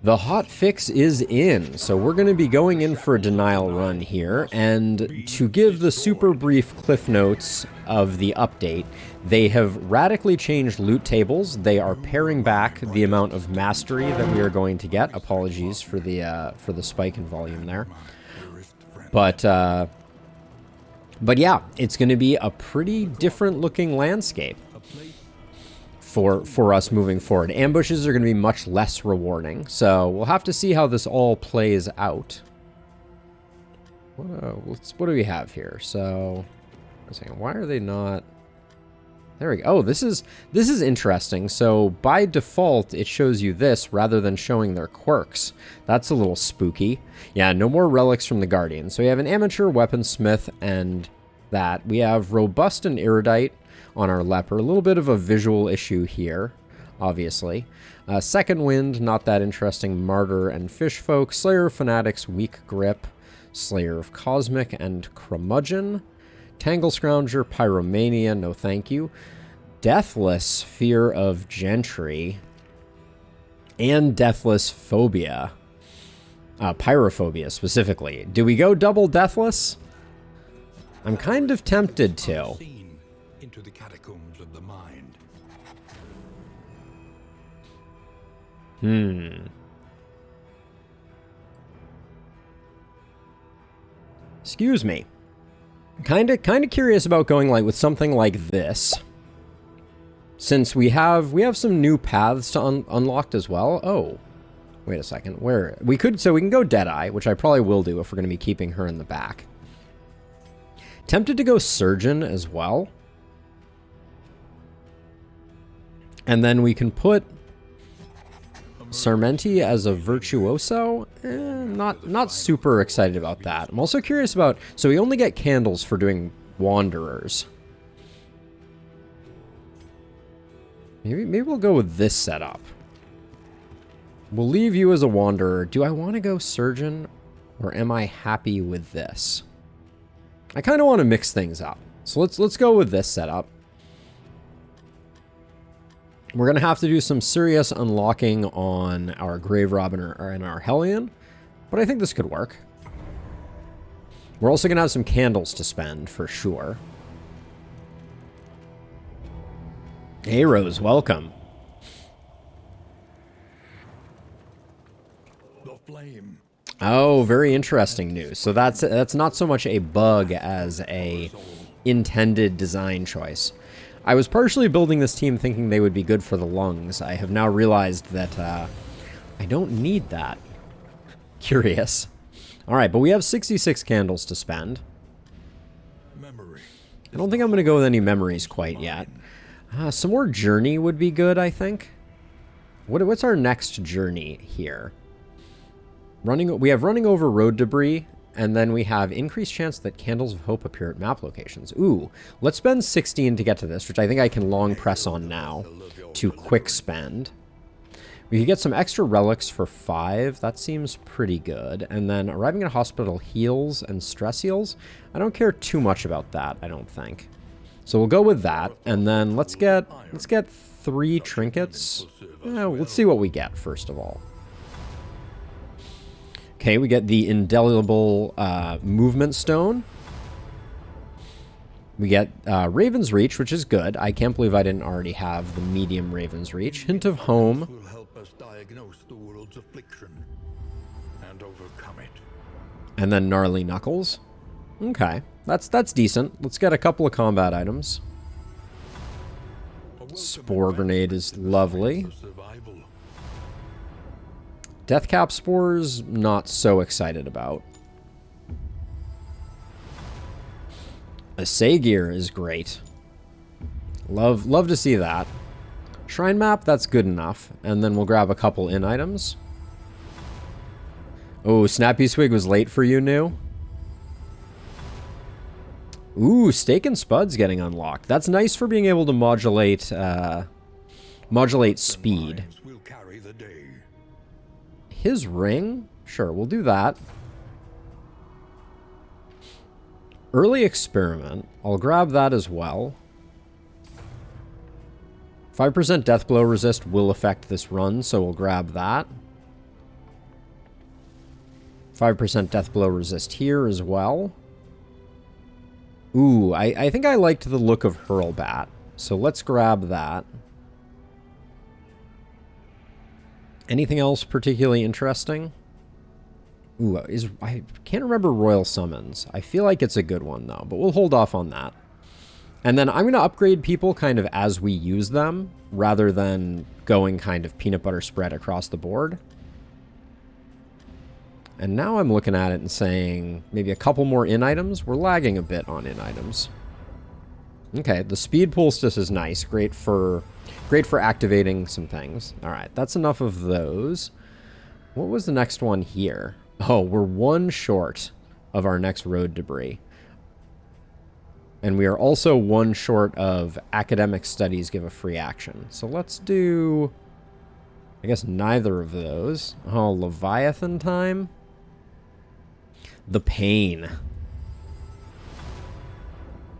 The hot fix is in, so we're going to be going in for a denial run here, and to give the super brief cliff notes of the update, they have radically changed loot tables. They are paring back the amount of mastery that we are going to get. Apologies for the spike in volume there. But yeah, it's going to be a pretty different looking landscape for us moving forward. Ambushes are going to be much less rewarding, so we'll have to see how this all plays out. What do we have here? So, a second, why are they not? There we go. Oh, this is interesting. So by default, it shows you this rather than showing their quirks. That's a little spooky. Yeah, no more relics from the Guardian. So we have an amateur weaponsmith and that. We have robust and erudite on our leper. A little bit of a visual issue here, obviously. Second wind, not that interesting. Martyr and fishfolk. Slayer of fanatics, weak grip. Slayer of cosmic and curmudgeon. Tangle Scrounger, Pyromania, no thank you. Deathless, Fear of Gentry. And Deathless Phobia. Pyrophobia, specifically. Do we go double Deathless? I'm kind of tempted to. Into the catacombs of the mind. Excuse me. Kind of curious about going like with something like this, since we have some new paths to unlocked as well. Oh, wait a second. Where we can go Deadeye, which I probably will do if we're going to be keeping her in the back. Tempted to go Surgeon as well, and then we can put Sarmenti as a virtuoso. Not super excited about that. I'm also curious about, so we only get candles for doing wanderers. Maybe we'll go with this setup. We'll leave you as a wanderer. Do I want to go surgeon, or am I happy with this? I kind of want to mix things up. So let's go with this setup. We're going to have to do some serious unlocking on our Grave Robber and our Hellion, but I think this could work. We're also going to have some candles to spend, for sure. Hey, Rose, welcome. The flame. Oh, very interesting news. So that's not so much a bug as a intended design choice. I was partially building this team thinking they would be good for the lungs. I have now realized that I don't need that. Curious. All right, but we have 66 candles to spend. Memory. I don't think I'm going to go with any memories quite yet. Some more journey would be good, I think. What's our next journey here? We have running over road debris, and then we have increased chance that candles of hope appear at map locations. Ooh, let's spend 16 to get to this, which I think I can long press on now to quick spend. We could get some extra relics for 5. That seems pretty good. And then arriving at a hospital heals and stress heals. I don't care too much about that, I don't think. So we'll go with that, and then let's get 3 trinkets. Let's see what we get first of all. Okay, we get the indelible movement stone. We get Raven's Reach, which is good. I can't believe I didn't already have the medium Raven's Reach. Hint of Home. Will help us diagnose the world's affliction and overcome it. And then Gnarly Knuckles. Okay, that's decent. Let's get a couple of combat items. Spore Grenade is lovely. Deathcap Spores, not so excited about. Assay Gear is great. Love to see that. Shrine Map, that's good enough. And then we'll grab a couple in items. Oh, Snappy Swig was late for you, New? Ooh, Steak and Spud's getting unlocked. That's nice for being able to modulate speed. His ring? Sure, we'll do that. Early Experiment. I'll grab that as well. 5% death blow resist will affect this run, so we'll grab that. 5% death blow resist here as well. Ooh, I think I liked the look of Hurlbat. So let's grab that. Anything else particularly interesting? Ooh, I can't remember Royal Summons. I feel like it's a good one, though, but we'll hold off on that. And then I'm going to upgrade people kind of as we use them, rather than going kind of peanut butter spread across the board. And now I'm looking at it and saying maybe a couple more in items. We're lagging a bit on in items. Okay, the speed poultice is nice. Great for activating some things. All right, that's enough of those. What was the next one here? Oh, we're one short of our next road debris. And we are also one short of academic studies give a free action. So let's do, I guess, neither of those. Oh, Leviathan time. The pain.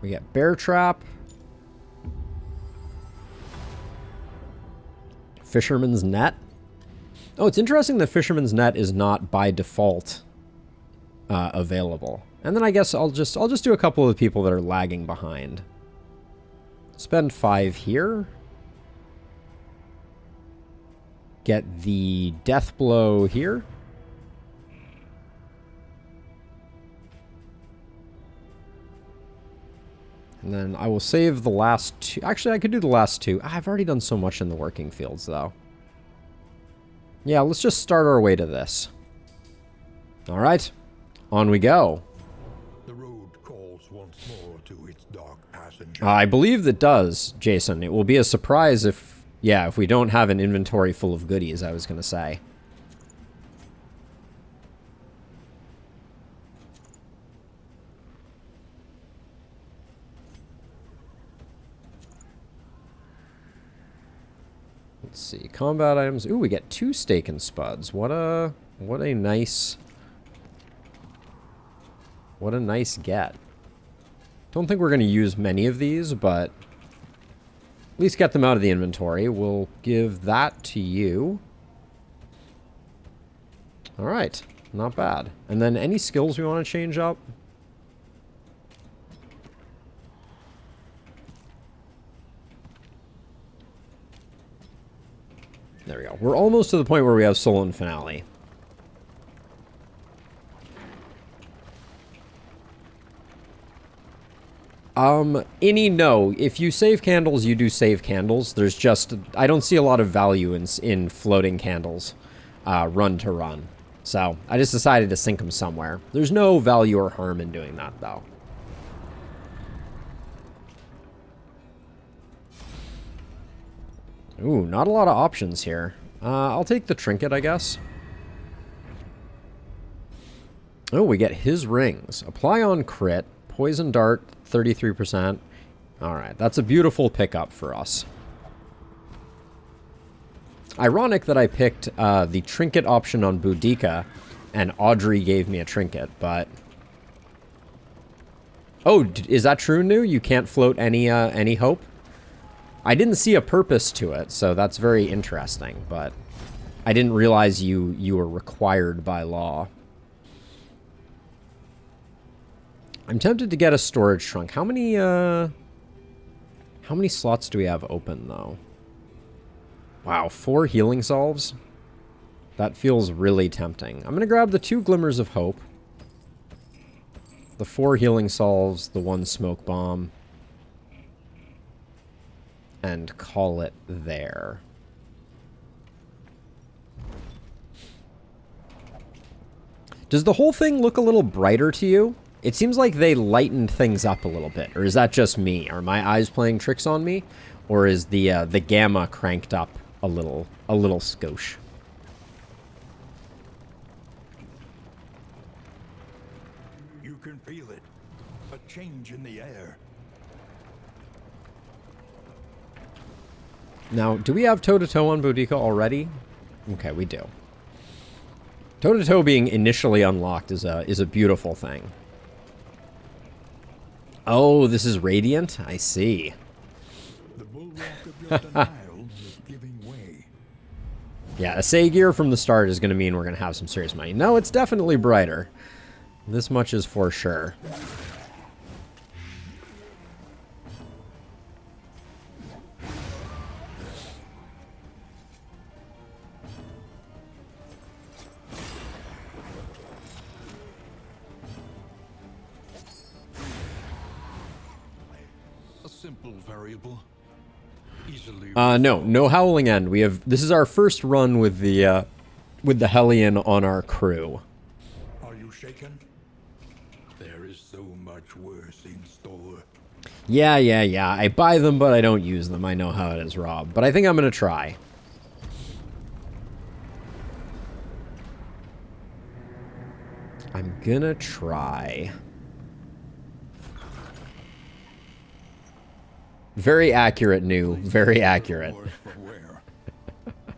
We get Bear Trap. Fisherman's Net. Oh, it's interesting that Fisherman's Net is not by default available. And then I guess I'll just do a couple of the people that are lagging behind. Spend 5 here. Get the Death Blow here. And then I will save the last 2. Actually, I could do the last 2. I've already done so much in the working fields, though. Yeah, let's just start our way to this. All right. On we go. The road calls once more to its dark passenger. I believe it does, Jason. It will be a surprise if we don't have an inventory full of goodies, I was going to say. Let's see. Combat items. Ooh, we get 2 steak and spuds. What a nice get. Don't think we're going to use many of these, but at least get them out of the inventory. We'll give that to you. All right. Not bad. And then any skills we want to change up? There we go. We're almost to the point where we have Soul and Finale. No. If you save candles, you do save candles. There's just, I don't see a lot of value in floating candles, run to run. So, I just decided to sink them somewhere. There's no value or harm in doing that, though. Ooh, not a lot of options here. I'll take the trinket, I guess. Oh, we get his rings. Apply on crit. Poison dart, 33%. Alright, that's a beautiful pickup for us. Ironic that I picked the trinket option on Boudica, and Audrey gave me a trinket, but... Oh, is that true, New? You can't float any hope? I didn't see a purpose to it, so that's very interesting, but I didn't realize you were required by law. I'm tempted to get a storage trunk. How many slots do we have open, though? Wow, 4 healing salves? That feels really tempting. I'm going to grab the 2 glimmers of hope. The 4 healing salves, the 1 smoke bomb. And call it there. Does the whole thing look a little brighter to you? It seems like they lightened things up a little bit. Or is that just me? Are my eyes playing tricks on me? Or is the gamma cranked up a little skosh? You can feel it. A change in the air. Now, do we have toe-to-toe on Boudica already? Okay, we do. Toe-to-toe being initially unlocked is a beautiful thing. Oh, this is Radiant? I see. The bulwark of your denial is giving way. Yeah, a Sagear from the start is going to mean we're going to have some serious money. No, it's definitely brighter. This much is for sure. A simple variable. Easily. No Howling End. This is our first run with the Hellion on our crew. Are you shaken? There is so much worse in store. Yeah. I buy them, but I don't use them. I know how it is, Rob. But I think I'm gonna try. I'm gonna try. Very accurate, new. Very accurate.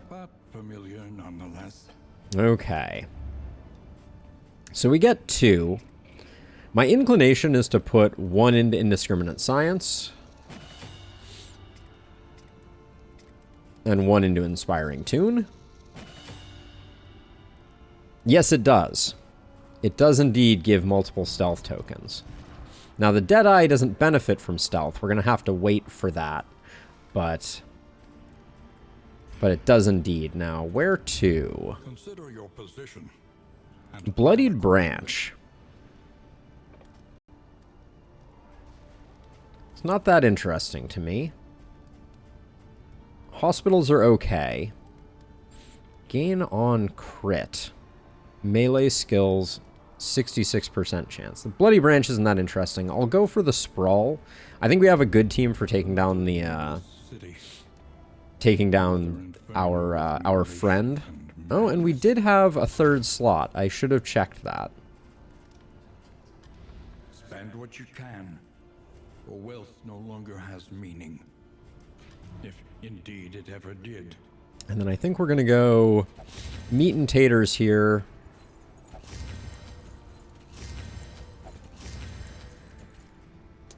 But familiar nonetheless. Okay. So we get 2. My inclination is to put 1 into Indiscriminate Science. And 1 into Inspiring Tune. Yes, it does. It does indeed give multiple stealth tokens. Now, the Deadeye doesn't benefit from stealth. We're going to have to wait for that. But it does indeed. Now, where to? Consider your position. Bloodied Branch. It's not that interesting to me. Hospitals are okay. Gain on crit. Melee skills, 66% chance. The Bloody Branch isn't that interesting. I'll go for the Sprawl. I think we have a good team for taking down the, our friend. Oh, and we did have a 3rd slot. I should have checked that. Spend what you can, or wealth no longer has meaning. If indeed it ever did. And then I think we're going to go meat and taters here.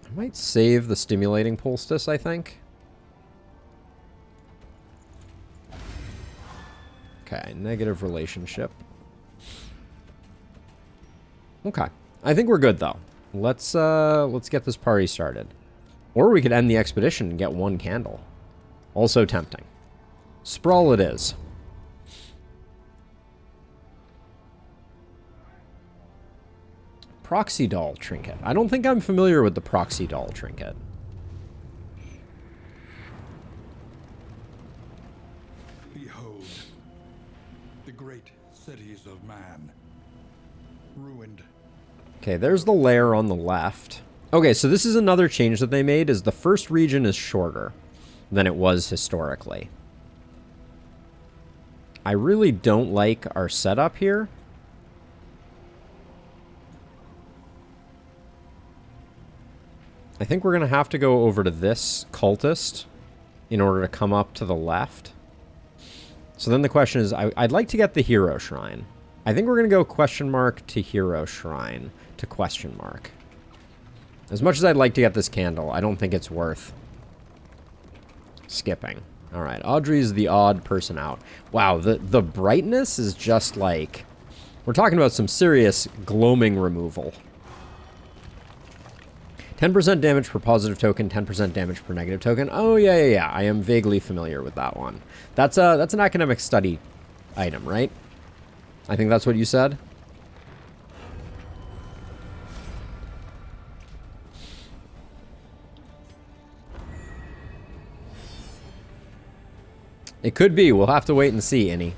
I might save the Stimulating Poultice, I think. Okay, negative relationship. Okay. I think we're good, though. Let's get this party started. Or we could end the expedition and get 1 candle. Also tempting. Sprawl it is. Proxy Doll Trinket. I don't think I'm familiar with the Proxy Doll Trinket. Behold, the great cities of man, ruined. Okay, there's the lair on the left. Okay, so this is another change that they made, is the first region is shorter than it was historically. I really don't like our setup here. I think we're going to have to go over to this cultist in order to come up to the left. So then the question is, I'd like to get the hero shrine. I think we're going to go question mark to hero shrine to question mark. As much as I'd like to get this candle, I don't think it's worth skipping. All right, Audrey's the odd person out. Wow, the brightness is just like... We're talking about some serious gloaming removal. 10% damage per positive token, 10% damage per negative token. Oh, yeah. I am vaguely familiar with that one. That's an academic study item, right? I think that's what you said. It could be. We'll have to wait and see, Innie.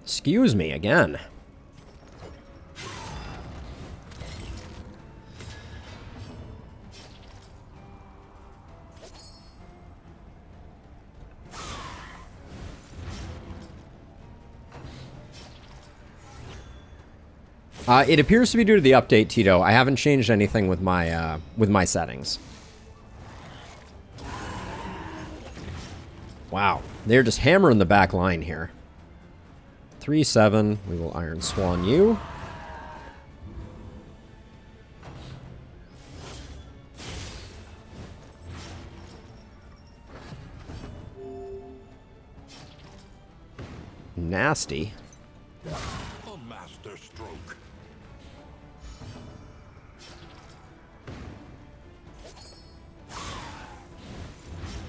Excuse me again. It appears to be due to the update, Tito. I haven't changed anything with my settings. Wow. They're just hammering the back line here. 3-7. We will Iron Swan you. Nasty. A master stroke.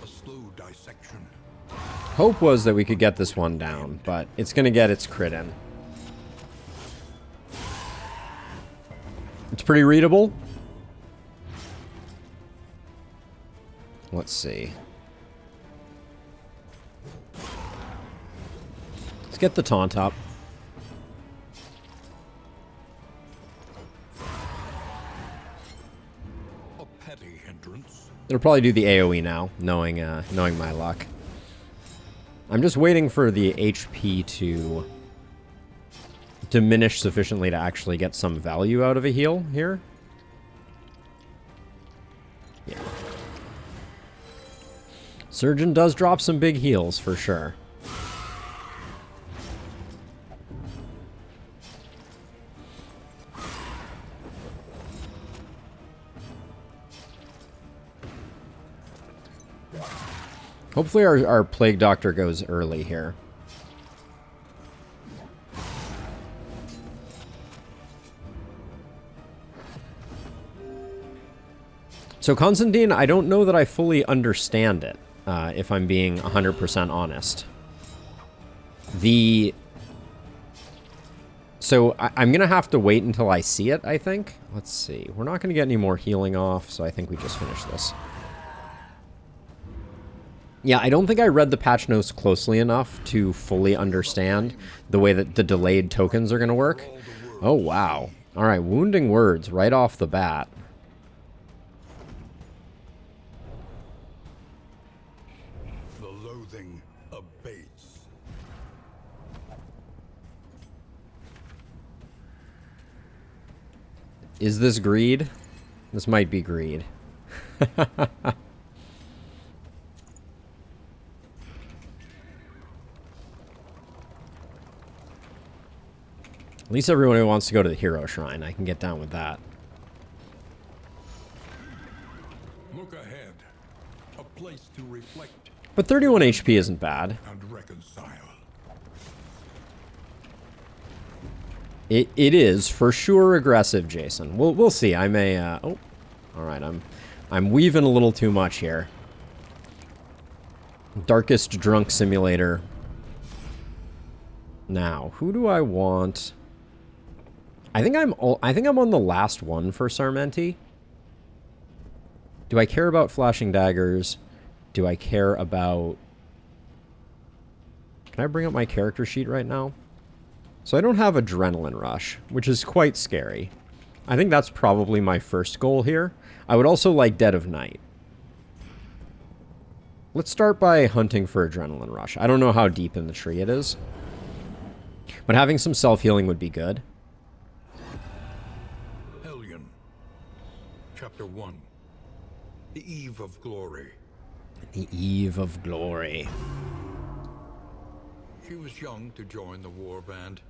A slow dissection. Hope was that we could get this one down, but it's going to get its crit in. It's pretty readable. Let's see. Let's get the taunt up. A petty hindrance. It'll probably do the AoE now, knowing my luck. I'm just waiting for the HP to diminish sufficiently to actually get some value out of a heal here. Yeah. Surgeon does drop some big heals for sure. Hopefully our Plague Doctor goes early here. So Constantine, I don't know that I fully understand it, if I'm being 100% honest. So I'm going to have to wait until I see it, I think. Let's see. We're not going to get any more healing off, so I think we just finish this. Yeah, I don't think I read the patch notes closely enough to fully understand the way that the delayed tokens are going to work. Oh, wow. All right, wounding words right off the bat. The loathing abates. Is this greed? This might be greed. At least everyone who wants to go to the Hero Shrine, I can get down with that. Look ahead. A place to reflect But 31 HP isn't bad. and reconcile. It is for sure aggressive, Jason. We'll see. I may. Oh, all right. I'm weaving a little too much here. Darkest Drunk Simulator. Now, who do I want? I think I'm on the last one for Sarmenti. Do I care about flashing daggers? Do I care about... Can I bring up my character sheet right now? So I don't have Adrenaline Rush, which is quite scary. I think that's probably my first goal here. I would also like Dead of Night. Let's start by hunting for Adrenaline Rush. I don't know how deep in the tree it is, but having some self-healing would be good. Hellion. Chapter 1. The Eve of Glory. The Eve of Glory. She was young to join the war band,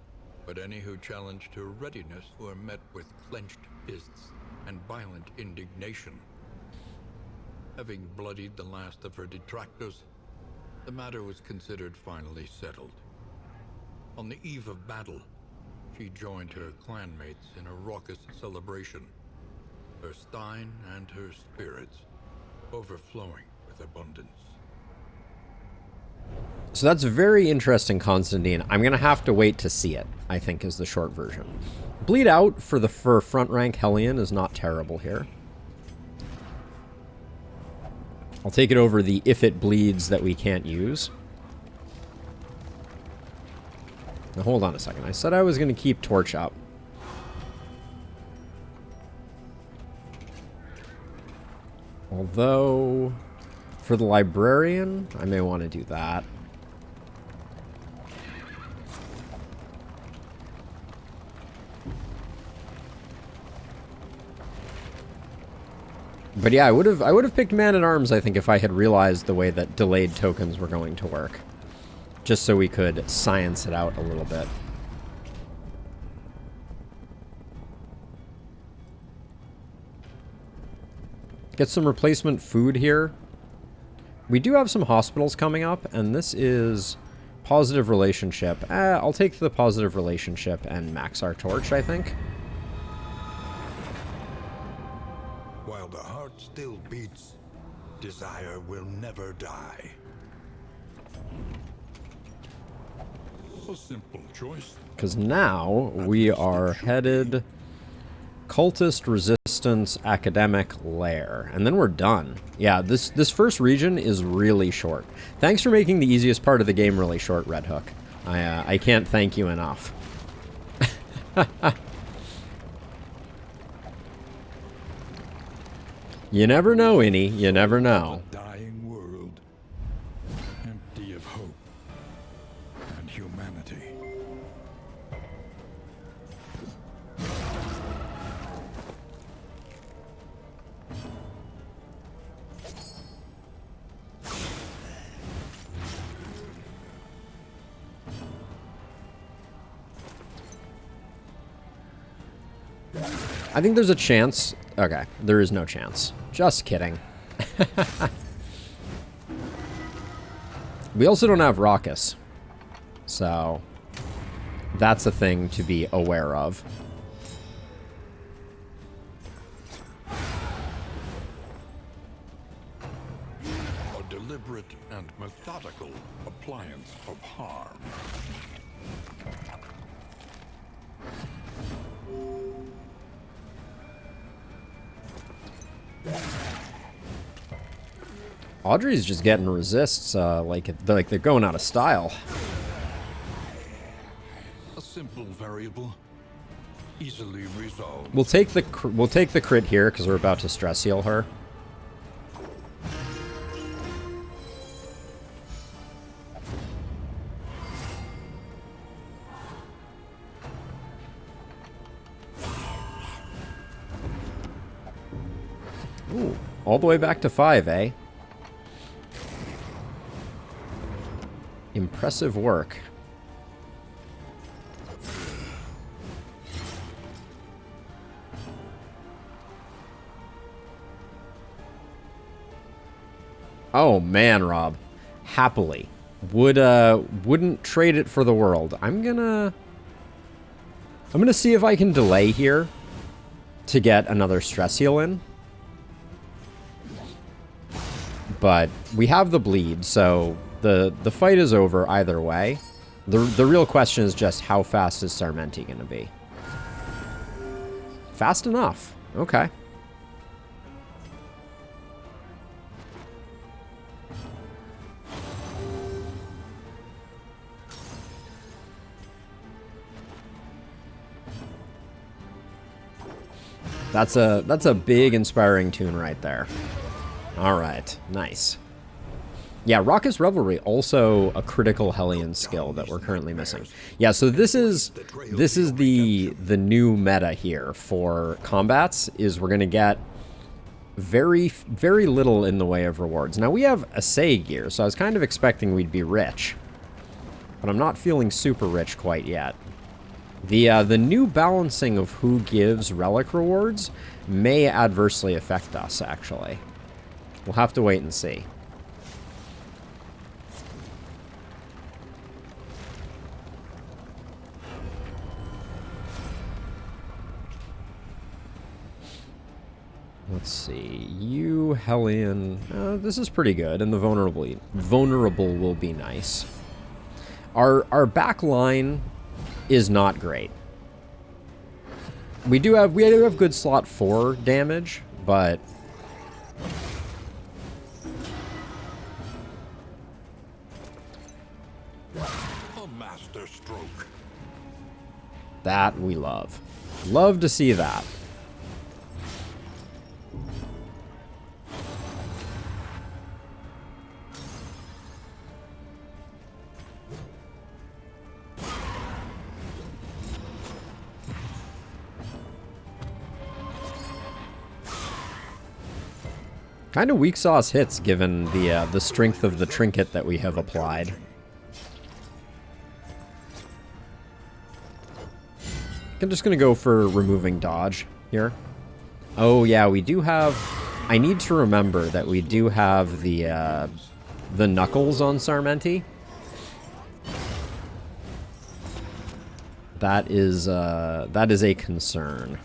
but any who challenged her readiness were met with clenched fists and violent indignation. Having bloodied the last of her detractors, the matter was considered finally settled. On the eve of battle, she joined her clanmates in a raucous celebration, her stein and her spirits overflowing with abundance. So that's very interesting, Constantine. I'm going to have to wait to see it, I think, is the short version. Bleed out for front rank Hellion is not terrible here. I'll take it over the if it bleeds that we can't use. Now hold on a second. I said I was going to keep Torch up. Although, for the Librarian, I may want to do that. But yeah, I would have picked Man-at-Arms, I think, if I had realized the way that delayed tokens were going to work. Just so we could science it out a little bit. Get some replacement food here. We do have some hospitals coming up, and this is positive relationship. I'll take the positive relationship and max our torch, I think. While the heart still beats, desire will never die. A simple choice. Because now we are headed cultist resistance academic lair, and then we're done. Yeah, this first region is really short. Thanks for making the easiest part of the game really short, Red Hook. I can't thank you enough. You never know, Innie. You never know. A dying world, empty of hope and humanity. I think there's a chance. Okay, there is no chance. Just kidding. We also don't have Raucous. So, that's a thing to be aware of. A deliberate and methodical appliance of harm. Audrey's just getting resists like they're going out of style. A simple variable, easily resolved. We'll take the crit here because we're about to stress heal her. Ooh, all the way back to 5, eh? Impressive work. Oh man, Rob. Happily. Wouldn't trade it for the world. I'm gonna see if I can delay here to get another stress heal in. But we have the bleed, so the fight is over either way. The real question is just how fast is Sarmenti going to be? Fast enough. Okay. That's a big inspiring tune right there. All right, nice. Yeah, Raucous Revelry, also a critical Hellion skill that we're currently missing. Yeah, so this is the new meta here for combats, is we're gonna get very little in the way of rewards. Now we have Assay gear, so I was kind of expecting we'd be rich, but I'm not feeling super rich quite yet. The new balancing of who gives relic rewards may adversely affect us, actually. We'll have to wait and see. Let's see. You, Hellion. This is pretty good, and the vulnerable will be nice. Our back line is not great. We do have good slot 4 damage, but A master stroke. that we love. Love to see that. Kind of weak sauce hits given the strength of the trinket that we have applied. I'm just going to go for removing dodge here. Oh yeah, we do have... I need to remember that we do have the knuckles on Sarmenti. That is a concern.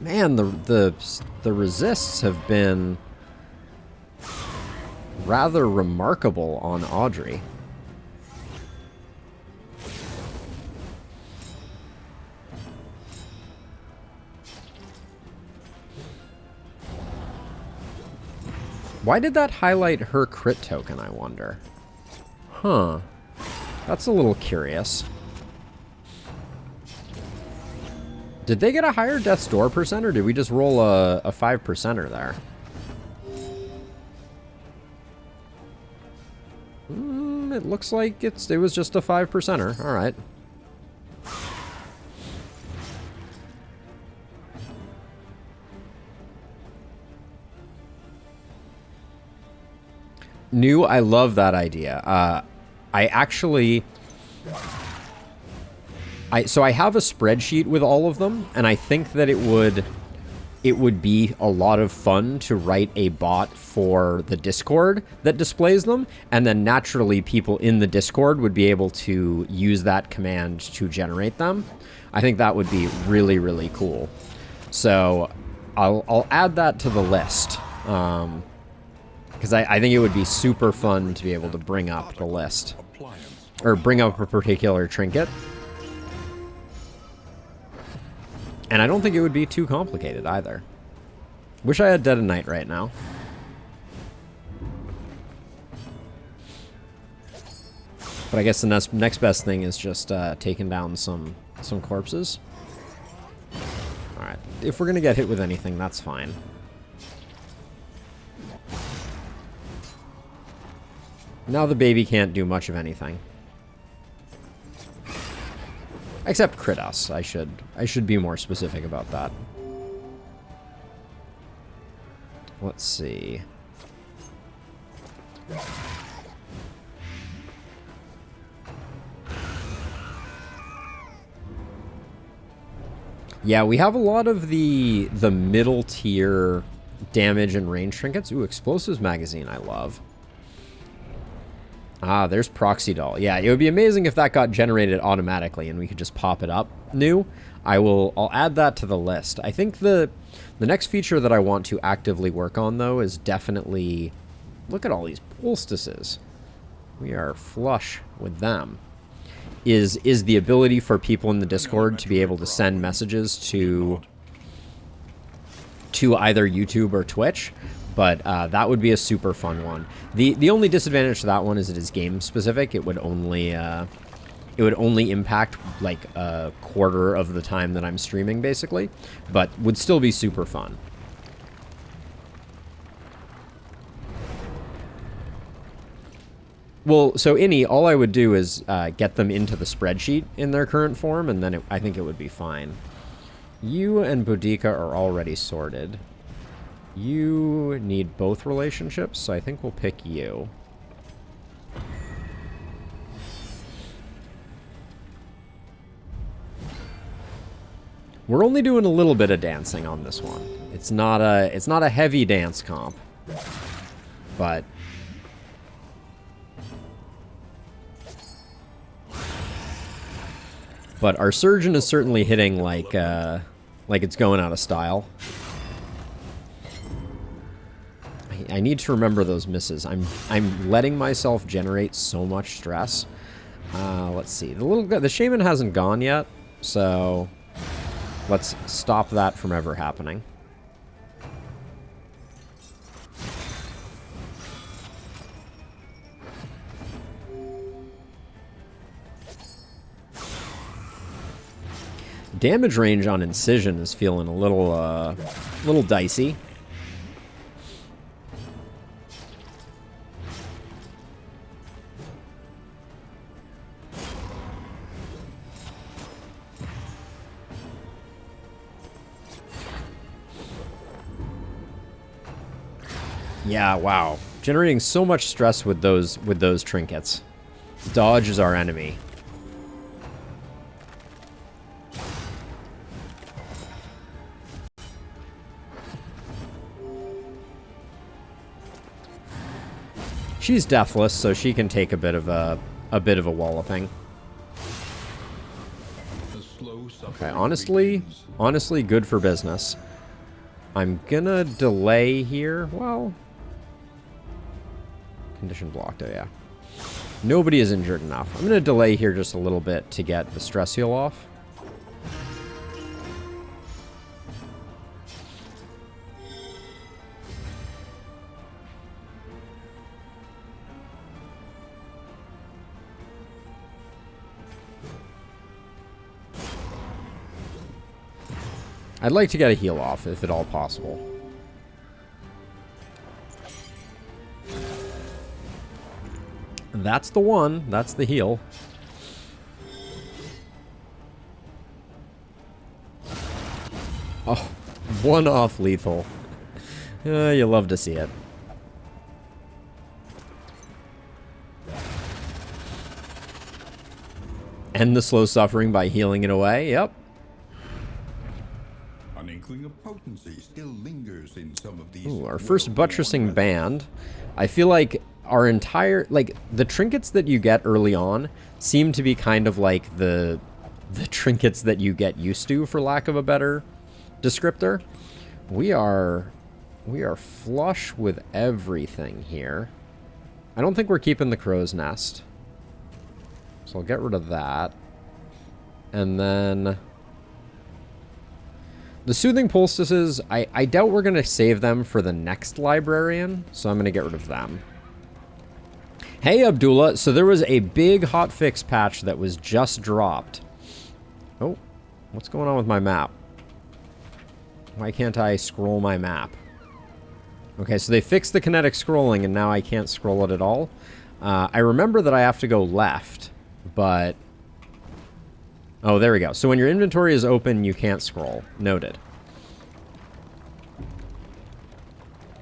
Man, the resists have been rather remarkable on Audrey. Why did that highlight her crit token, I wonder? Huh. That's a little curious. Did they get a higher death's door percent, or did we just roll a 5%er there? It looks like it was just a 5%er. All right. New, I love that idea. I actually... So I have a spreadsheet with all of them, and I think that it would be a lot of fun to write a bot for the Discord that displays them, and then naturally people in the Discord would be able to use that command to generate them. I think that would be really, really cool. So I'll add that to the list. Because I think it would be super fun to be able to bring up the list. Or bring up a particular trinket. And I don't think it would be too complicated either. Wish I had Dead of Night right now. But I guess the next best thing is just taking down some corpses. Alright, if we're going to get hit with anything, that's fine. Now the baby can't do much of anything. Except crit us. I should be more specific about that. Let's see. Yeah, we have a lot of the middle tier damage and range trinkets. Ooh, explosives magazine I love. Ah, there's Proxy Doll. Yeah, it would be amazing if that got generated automatically and we could just pop it up new. I'll add that to the list. I think the next feature that I want to actively work on, though, is definitely... Look at all these poultices. We are flush with them. Is the ability for people in the Discord to be able to send messages to either YouTube or Twitch. But that would be a super fun one. The only disadvantage to that one is it is game specific. It would only impact like a quarter of the time that I'm streaming, basically, but would still be super fun. Well, so all I would do is get them into the spreadsheet in their current form, and then I think it would be fine. You and Boudica are already sorted. You need both relationships, so I think we'll pick you. We're only doing a little bit of dancing on this one. It's not a heavy dance comp, but our surgeon is certainly hitting like it's going out of style. I need to remember those misses. I'm letting myself generate so much stress. Let's see. The shaman hasn't gone yet, so let's stop that from ever happening. Damage range on Incision is feeling a little dicey. Yeah, wow. Generating so much stress with those trinkets. Dodge is our enemy. She's deathless, so she can take a bit of a walloping. Okay, honestly, good for business. I'm gonna delay here. Well, condition blocked. Oh yeah, nobody is injured enough. I'm gonna delay here just a little bit to get the stress heal off. I'd like to get a heal off, if at all possible. That's the one. That's the heal. Oh, one off lethal. You love to see it. End the slow suffering by healing it away. Yep. An inkling of potency still lingers in some of these. Ooh, our first buttressing band. I feel like our entire, like, the trinkets that you get early on seem to be kind of like the trinkets that you get used to, for lack of a better descriptor. We are flush with everything here. I don't think we're keeping the crow's nest. So I'll get rid of that. And then the soothing poultices, I doubt we're going to save them for the next librarian, so I'm going to get rid of them. Hey, Abdullah. So there was a big hotfix patch that was just dropped. Oh, what's going on with my map? Why can't I scroll my map? Okay, so they fixed the kinetic scrolling, and now I can't scroll it at all. I remember that I have to go left, but... Oh, there we go. So when your inventory is open, you can't scroll. Noted.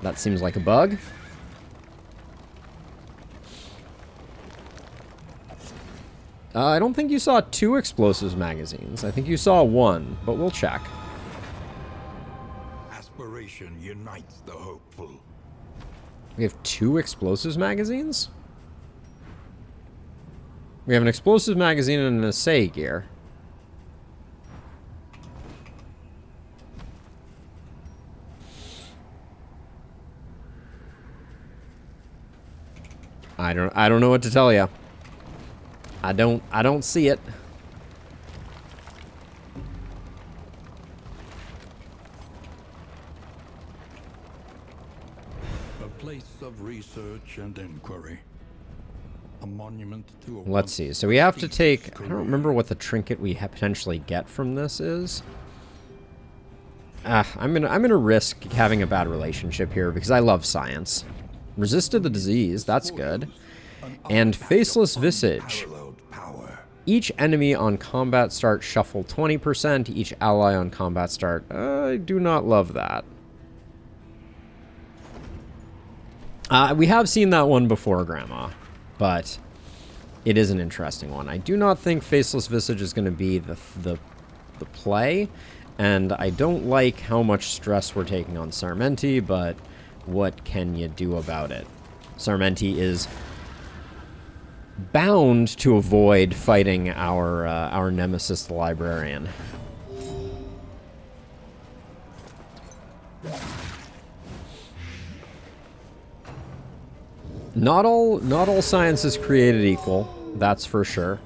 That seems like a bug. I don't think you saw 2 explosives magazines. I think you saw 1, but we'll check. Aspiration unites the hopeful. We have 2 explosives magazines? We have an explosives magazine and an assay gear. I don't know what to tell you. I don't see it. A place of research and inquiry. A monument to a Let's see. So we have to take... I don't remember what the trinket we potentially get from this is. I'm gonna risk having a bad relationship here because I love science. Resisted the disease. That's good. And Faceless Visage. Each enemy on combat start shuffle 20%. Each ally on combat start. I do not love that. We have seen that one before, Grandma. But it is an interesting one. I do not think Faceless Visage is going to be the play. And I don't like how much stress we're taking on Sarmenti, but what can you do about it? Sarmenti is bound to avoid fighting our nemesis, the librarian. Not all science is created equal, that's for sure.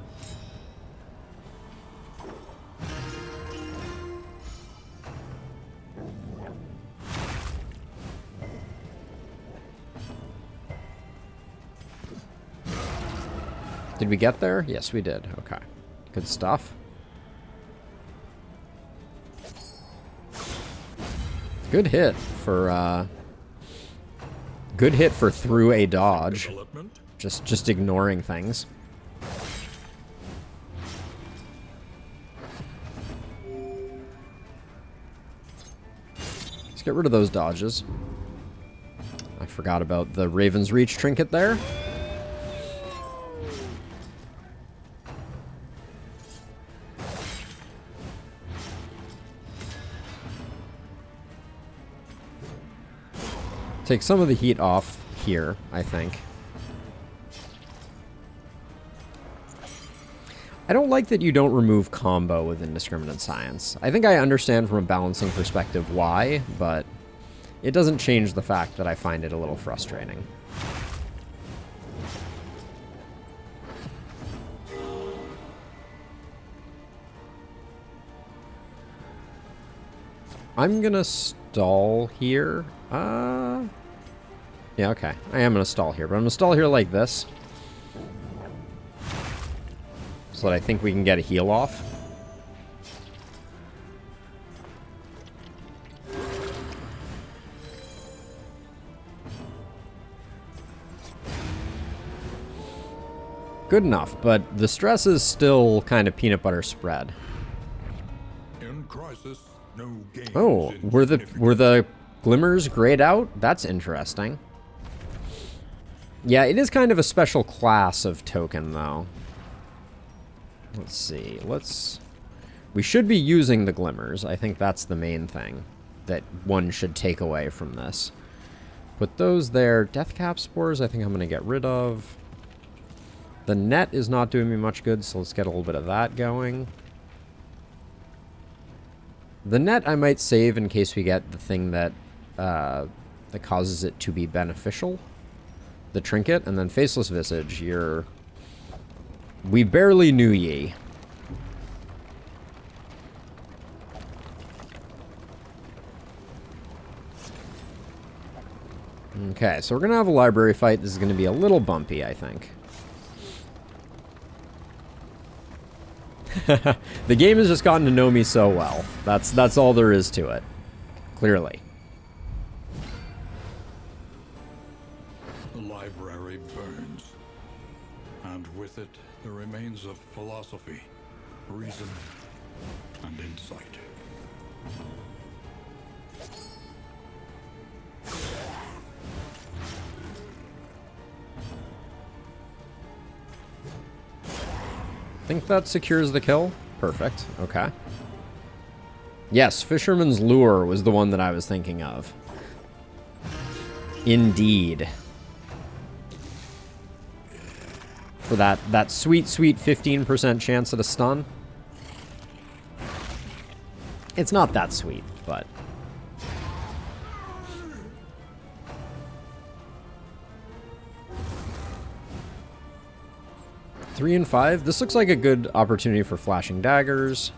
Did we get there? Yes, we did. Okay. Good stuff. Good hit for through a dodge. Just ignoring things. Let's get rid of those dodges. I forgot about the Raven's Reach trinket there. Take some of the heat off here, I think. I don't like that you don't remove combo with Indiscriminate Science. I think I understand from a balancing perspective why, but it doesn't change the fact that I find it a little frustrating. I'm gonna stall here. Yeah, okay. I am gonna stall here, but I'm gonna stall here like this. So that I think we can get a heal off. Good enough, but the stress is still kind of peanut butter spread. In crisis, no gain. Oh, were the glimmers grayed out? That's interesting. Yeah, it is kind of a special class of token, though. Let's see. We should be using the glimmers. I think that's the main thing that one should take away from this. Put those there. Deathcap spores, I think I'm going to get rid of. The net is not doing me much good, so let's get a little bit of that going. The net I might save in case we get the thing that that causes it to be beneficial. The trinket, and then Faceless Visage, we barely knew ye. Okay, so we're going to have a library fight. This is going to be a little bumpy, I think. The game has just gotten to know me so well. That's all there is to it. Clearly. The library burns, and with it the remains of philosophy, reason, and insight. Think that secures the kill? Perfect. Okay. Yes, Fisherman's Lure was the one that I was thinking of. Indeed. For that sweet, sweet 15% chance at a stun. It's not that sweet, but... Three and 5. This looks like a good opportunity for flashing daggers.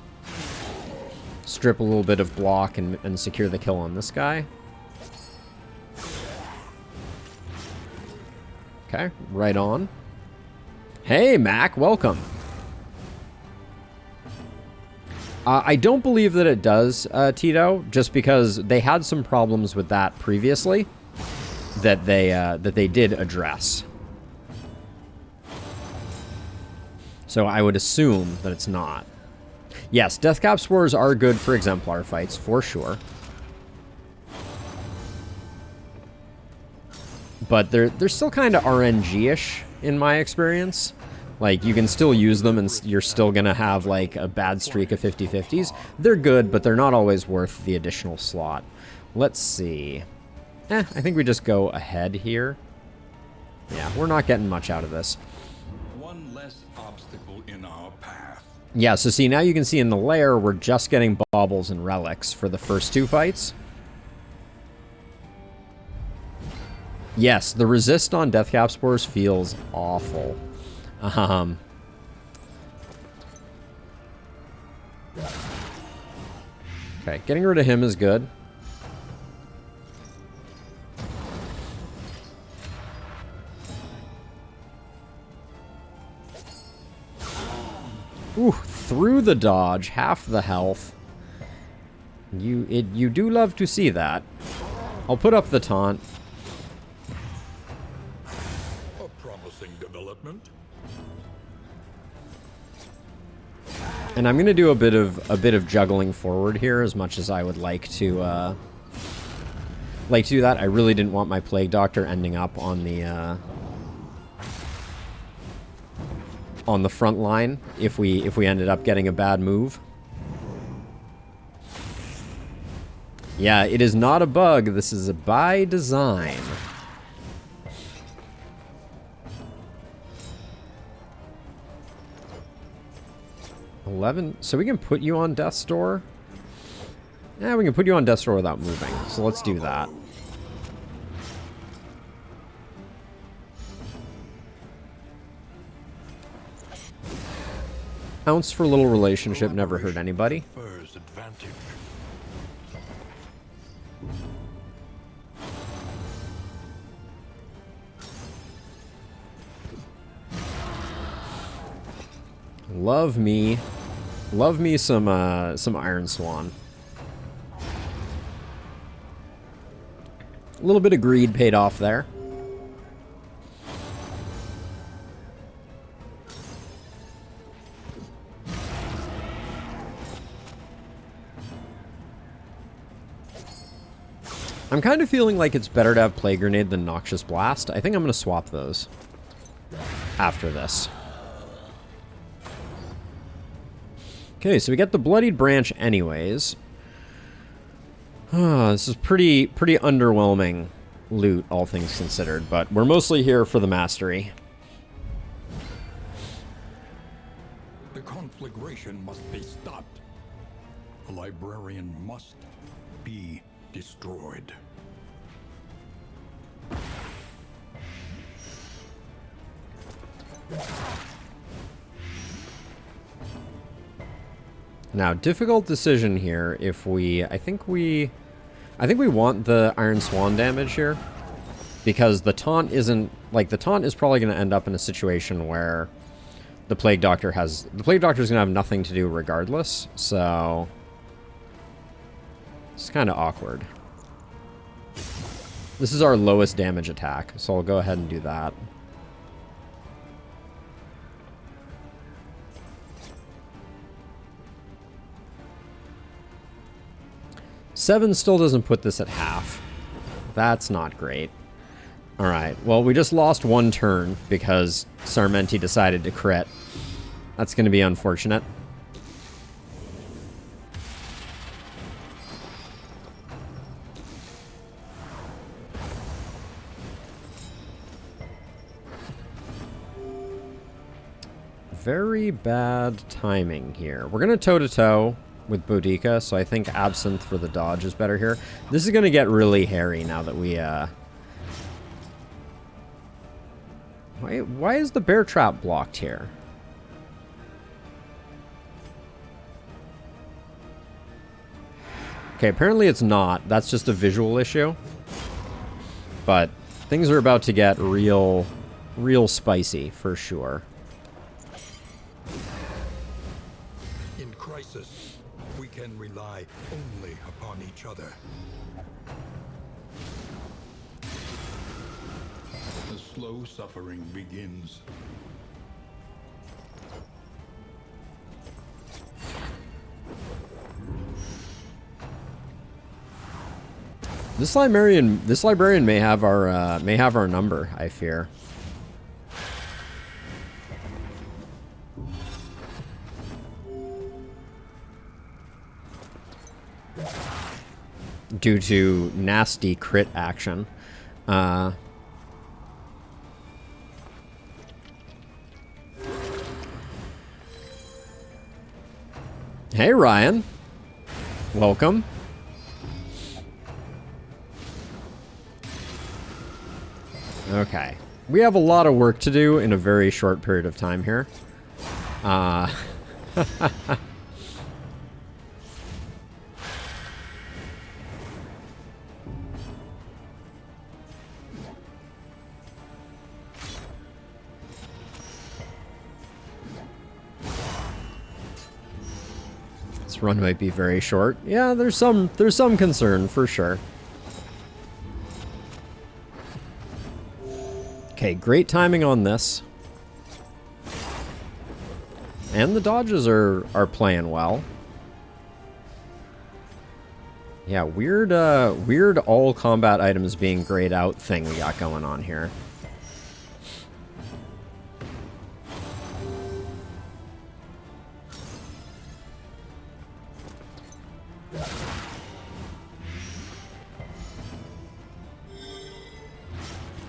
Strip a little bit of block and secure the kill on this guy. Okay, right on. Hey, Mac, welcome. I don't believe that it does, Tito, just because they had some problems with that previously that they did address. So I would assume that it's not. Yes, Deathcap Spores are good for Exemplar fights, for sure. But they're still kind of RNG-ish, in my experience. Like, you can still use them and you're still going to have, like, a bad streak of 50-50s. They're good, but they're not always worth the additional slot. Let's see. I think we just go ahead here. Yeah, we're not getting much out of this. One less obstacle in our path. Yeah, so see, now you can see in the lair, we're just getting baubles and relics for the first two fights. Yes, the resist on Deathcap Spores feels awful. Okay, getting rid of him is good. Ooh, through the dodge, half the health. You do love to see that. I'll put up the taunt. A promising development. And I'm gonna do a bit of juggling forward here, as much as I would like to like to do that. I really didn't want my Plague Doctor ending up on the front line if we ended up getting a bad move. Yeah, it is not a bug. This is by design. So we can put you on Death's Door? Yeah, we can put you on Death's Door without moving. So let's do that. Ounce for little relationship never hurt anybody. Love me some Iron Swan. A little bit of greed paid off there. I'm kind of feeling like it's better to have Plague Grenade than Noxious Blast. I think I'm going to swap those after this. Okay, so we get the Bloodied Branch anyways. This is pretty underwhelming loot, all things considered, but we're mostly here for the mastery. The conflagration must be stopped. The librarian must be destroyed. Now, difficult decision here if we... I think we want the Iron Swan damage here. Because the taunt isn't... Like, the taunt is probably going to end up in a situation where the Plague Doctor has... The Plague Doctor is going to have nothing to do regardless, so... It's kind of awkward. This is our lowest damage attack, so I'll go ahead and do that. Seven still doesn't put this at half. That's not great. Alright, well, we just lost one turn because Sarmenti decided to crit. That's going to be unfortunate. Very bad timing here. We're going to toe-to-toe with Boudica, so I think Absinthe for the dodge is better here. This is going to get really hairy now that we, Why is the bear trap blocked here? Okay, apparently it's not. That's just a visual issue. But things are about to get real spicy, for sure. In crisis, we can rely only upon each other. The slow suffering begins. This librarian may have our number, I fear. Due to nasty crit action. Hey, Ryan. Welcome. Okay. We have a lot of work to do in a very short period of time here. This run might be very short. Yeah, there's some concern for sure. Okay, great timing on this. And the dodges are playing well. Yeah, weird all combat items being grayed out thing we got going on here.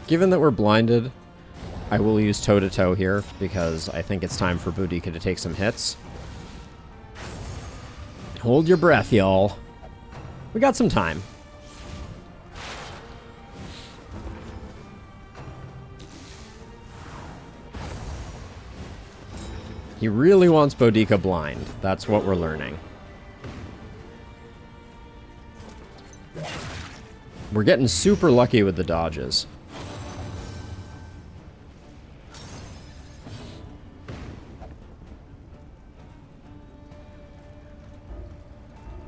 Given that we're blinded, I will use toe-to-toe here, because I think it's time for Boudica to take some hits. Hold your breath, y'all. We got some time. He really wants Boudica blind. That's what we're learning. We're getting super lucky with the dodges.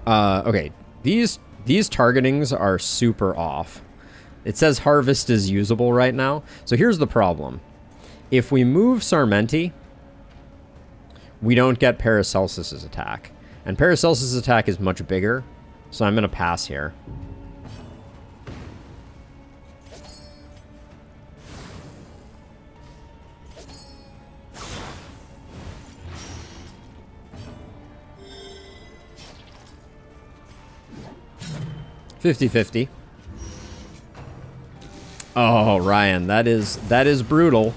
Okay, these targetings are super off. It says Harvest is usable right now. So here's the problem. If we move Sarmenti, we don't get Paracelsus's attack. And Paracelsus's attack is much bigger, so I'm going to pass here. $50-50. Oh, Ryan, that is brutal.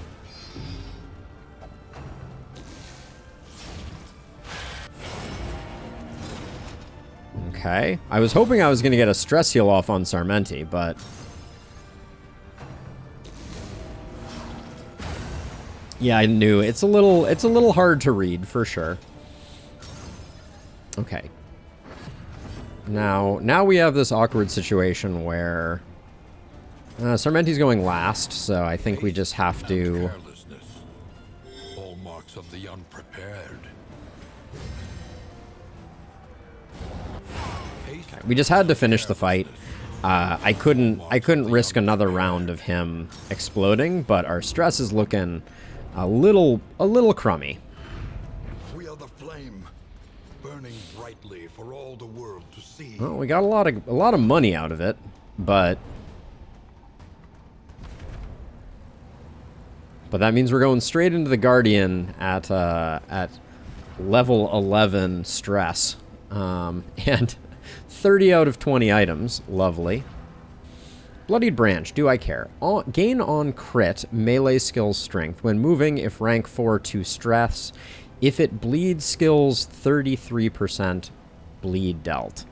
Okay. I was hoping I was going to get a stress heal off on Sarmenti, but yeah, I knew it's a little hard to read for sure. Okay. Now we have this awkward situation where Sarmenti's going last, so I think we just have to. All marks of the unprepared. Okay, we just had to finish the fight. I couldn't risk another round of him exploding, but our stress is looking a little crummy. We are the flame, burning brightly for all the world to see. Well, we got a lot of money out of it, but that means we're going straight into the Guardian at level 11 stress, and 30 out of 20 items, lovely. Bloodied Branch, do I care? Gain on crit, melee skills strength. When moving, if rank 4 to stress. If it bleeds skills, 33% bleed dealt.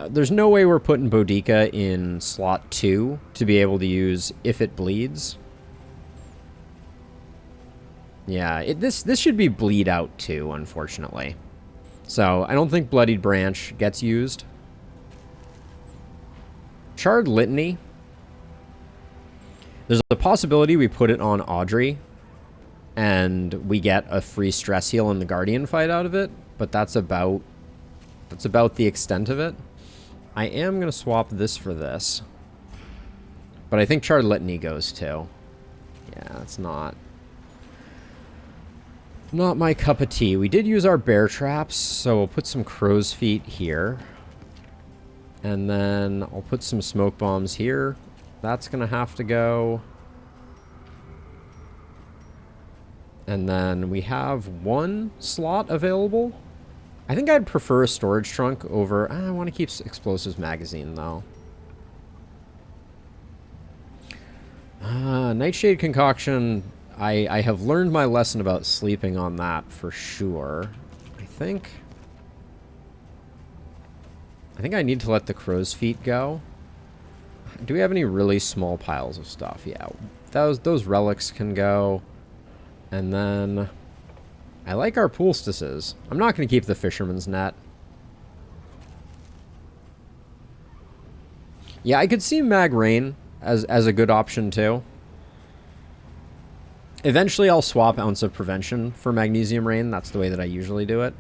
There's no way we're putting Boudica in slot 2 to be able to use if it bleeds. Yeah, this should be bleed out too, unfortunately. So I don't think Bloodied Branch gets used. Charred Litany. There's a possibility we put it on Audrey and we get a free stress heal in the Guardian fight out of it, but that's about the extent of it. I am going to swap this for this. But I think Charred Litany goes too. Yeah, that's not my cup of tea. We did use our bear traps, so we'll put some crow's feet here. And then I'll put some smoke bombs here. That's going to have to go. And then we have one slot available. I think I'd prefer a storage trunk over... I want to keep explosives magazine, though. Nightshade Concoction... I have learned my lesson about sleeping on that for sure. I think I need to let the crow's feet go. Do we have any really small piles of stuff? Yeah, those relics can go. And then I like our poultices. I'm not going to keep the fisherman's net. Yeah, I could see Mag Rain as a good option too. Eventually I'll swap Ounce of Prevention for Magnesium Rain. That's the way that I usually do it.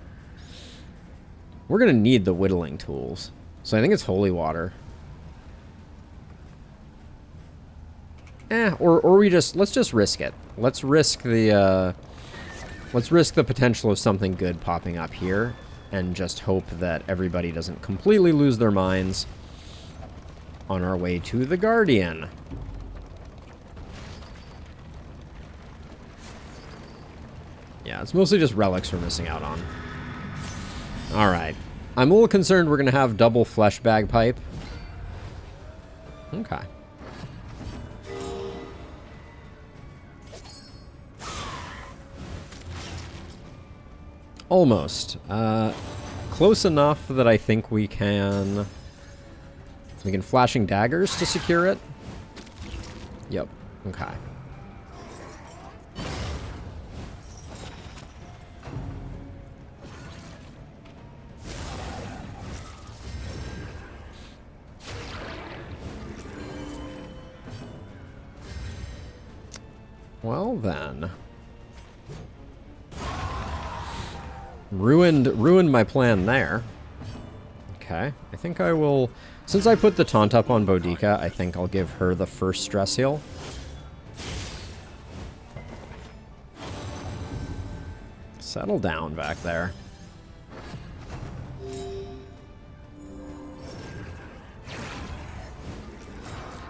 We're going to need the whittling tools. So I think it's Holy Water. Or let's just risk it. Let's risk the potential of something good popping up here. and just hope that everybody doesn't completely lose their minds on our way to the Guardian. Yeah, it's mostly just relics we're missing out on. Alright. I'm a little concerned we're going to have double flesh bagpipe. Okay. Almost. Close enough that I think we can flashing daggers to secure it. Yep. Okay. Well then. Ruined my plan there. Okay. I think I will... Since I put the taunt up on Boudica, I think I'll give her the first stress heal. Settle down back there.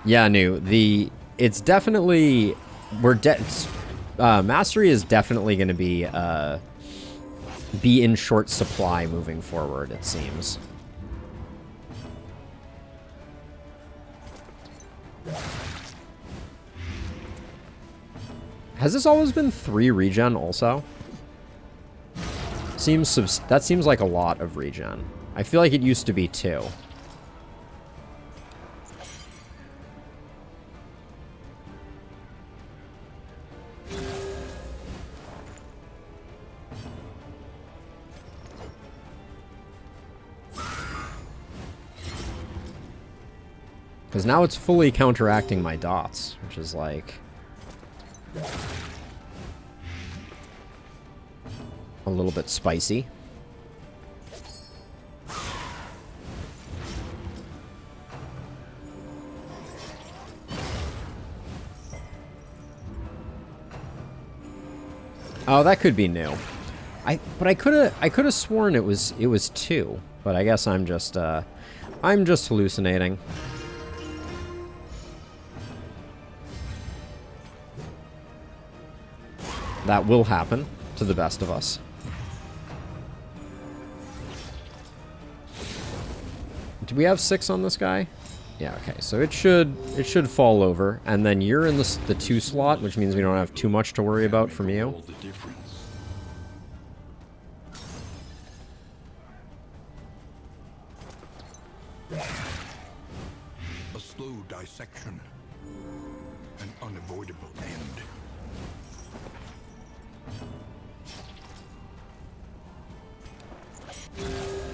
Yeah, Nu. It's definitely... Mastery is definitely going to be in short supply moving forward, it seems. Has this always been 3 regen also? That seems like a lot of regen. I feel like it used to be 2. Because now it's fully counteracting my dots, which is like... a little bit spicy. Oh, that could be new. But I could have sworn it was 2, but I guess I'm just hallucinating. That will happen to the best of us. Do we have 6 on this guy? Yeah, okay. So it should fall over, and then you're in the 2 slot, which means we don't have too much to worry about from you. A slow dissection, an unavoidable end.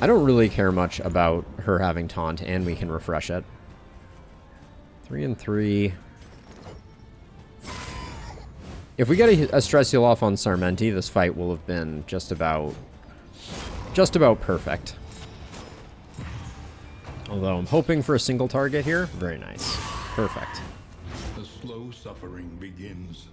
I don't really care much about her having taunt, and we can refresh it. 3 and 3. If we get a stress heal off on Sarmenti, this fight will have been just about perfect. Although I'm hoping for a single target here. Very nice. Perfect. The slow suffering begins.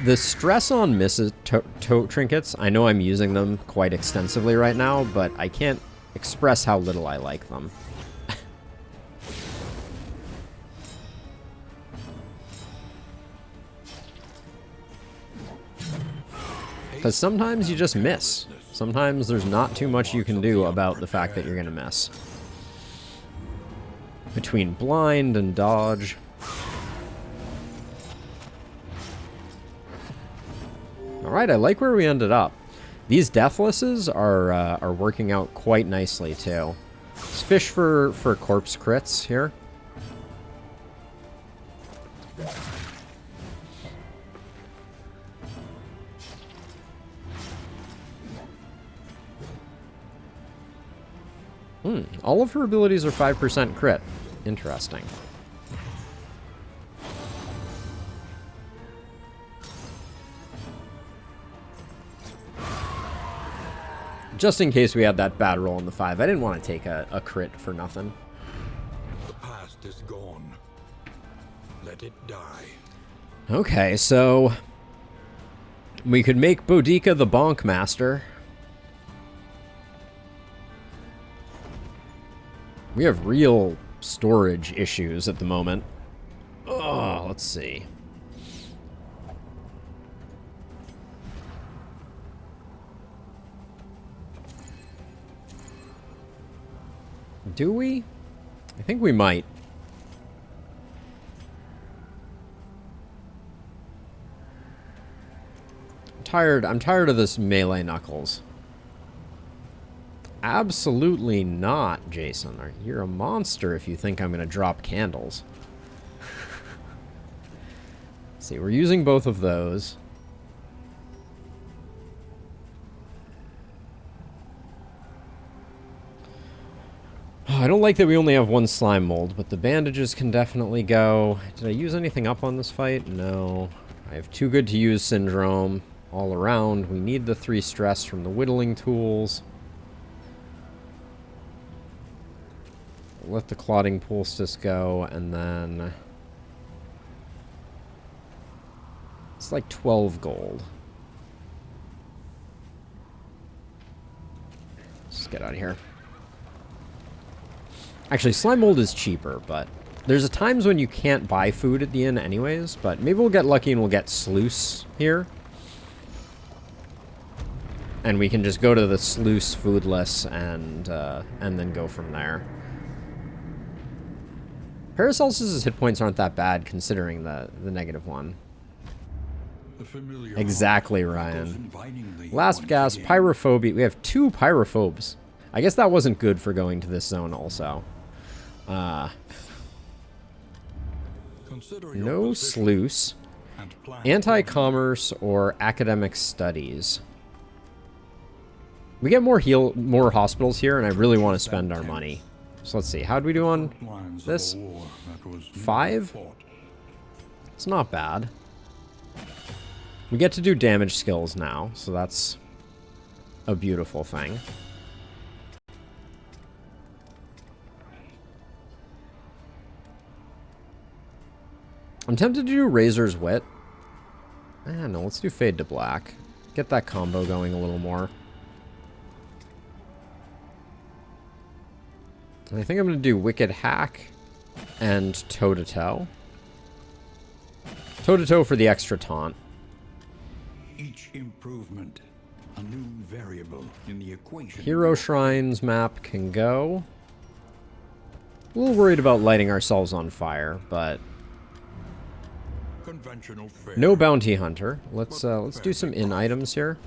The stress on misses trinkets, I know I'm using them quite extensively right now, but I can't express how little I like them. Because sometimes you just miss. Sometimes there's not too much you can do about the fact that you're going to miss. Between blind and dodge... Alright, I like where we ended up. These Deathlesses are working out quite nicely, too. Let's fish for corpse crits here. All of her abilities are 5% crit. Interesting. Just in case we had that bad roll on the 5. I didn't want to take a crit for nothing. The past is gone. let it die. Okay, so we could make Boudica the Bonk Master. We have real storage issues at the moment. Oh, let's see. Do we? I think we might. I'm tired of this melee knuckles. Absolutely not, Jason. You're a monster if you think I'm going to drop candles. Let's see, we're using both of those. Oh, I don't like that we only have one slime mold, but the bandages can definitely go. Did I use anything up on this fight? No. I have too good to use syndrome all around. We need the 3 stress from the whittling tools. Let the clotting poultice go, and then it's like 12 gold. Let's just get out of here. Actually, slime mold is cheaper, but there's times when you can't buy food at the inn anyways, but maybe we'll get lucky and we'll get sluice here. And we can just go to the sluice foodless and then go from there. Paracelsus' hit points aren't that bad considering the -1. Exactly, Ryan. Last gas, pyrophobia. We have 2 pyrophobes. I guess that wasn't good for going to this zone also. No sluice. Anti-commerce or academic studies. We get more hospitals here, and I really want to spend our money. So let's see. How do we do on this? 5? It's not bad. We get to do damage skills now, so that's a beautiful thing. I'm tempted to do Razor's Wit. No, let's do Fade to Black. Get that combo going a little more. And I think I'm going to do Wicked Hack and Toe-to-Toe. Toe-to-Toe for the extra taunt. Each improvement, a new variable in the equation. Hero Shrines map can go. A little worried about lighting ourselves on fire, but Conventional fare. no bounty hunter. Let's do some in items here.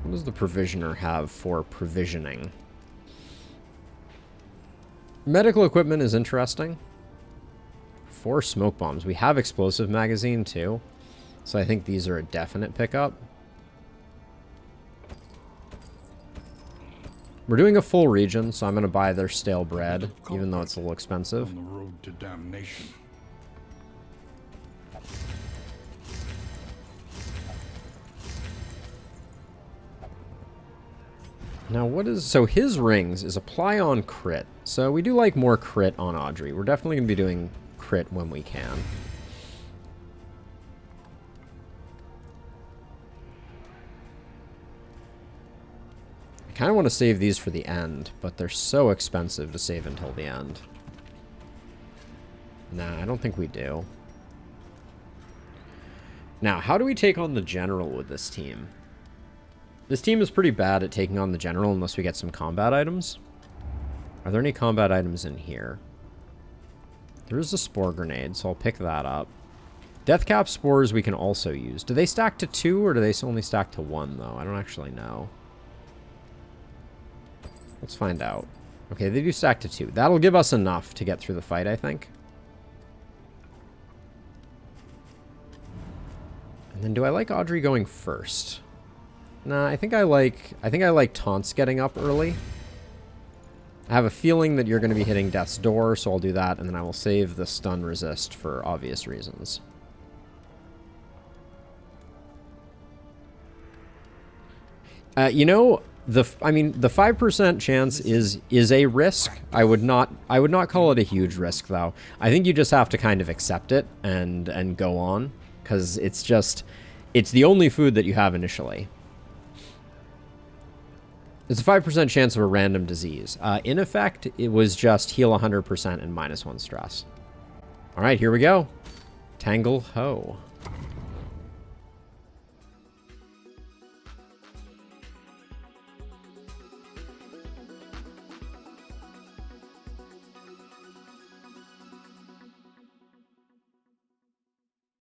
What does the provisioner have for provisioning? Medical equipment is interesting. 4 smoke bombs. We have explosive magazine too, so I think these are a definite pickup. We're doing a full region, so I'm going to buy their stale bread, even though it's a little expensive. On the road to damnation. Now what is... So his rings is apply on crit. So we do like more crit on Audrey. We're definitely going to be doing crit when we can. I kind of want to save these for the end, but they're so expensive to save until the end. Nah, I don't think we do. Now, how do we take on the general with this team? This team is pretty bad at taking on the general unless we get some combat items. Are there any combat items in here? There is a spore grenade, so I'll pick that up. Deathcap spores we can also use. Do they stack to 2 or do they only stack to 1 though? I don't actually know. Let's find out. Okay, they do stack to 2. That'll give us enough to get through the fight, I think. And then do I like Audrey going first? Nah, I think I like taunts getting up early. I have a feeling that you're going to be hitting Death's Door, so I'll do that, and then I will save the stun resist for obvious reasons. You know, I mean, the 5% chance is a risk. I would not call it a huge risk though. I think you just have to kind of accept it and go on, because it's the only food that you have initially. It's a 5% chance of a random disease. In effect, it was just heal 100% and -1 stress. All right, here we go. Tangle Ho.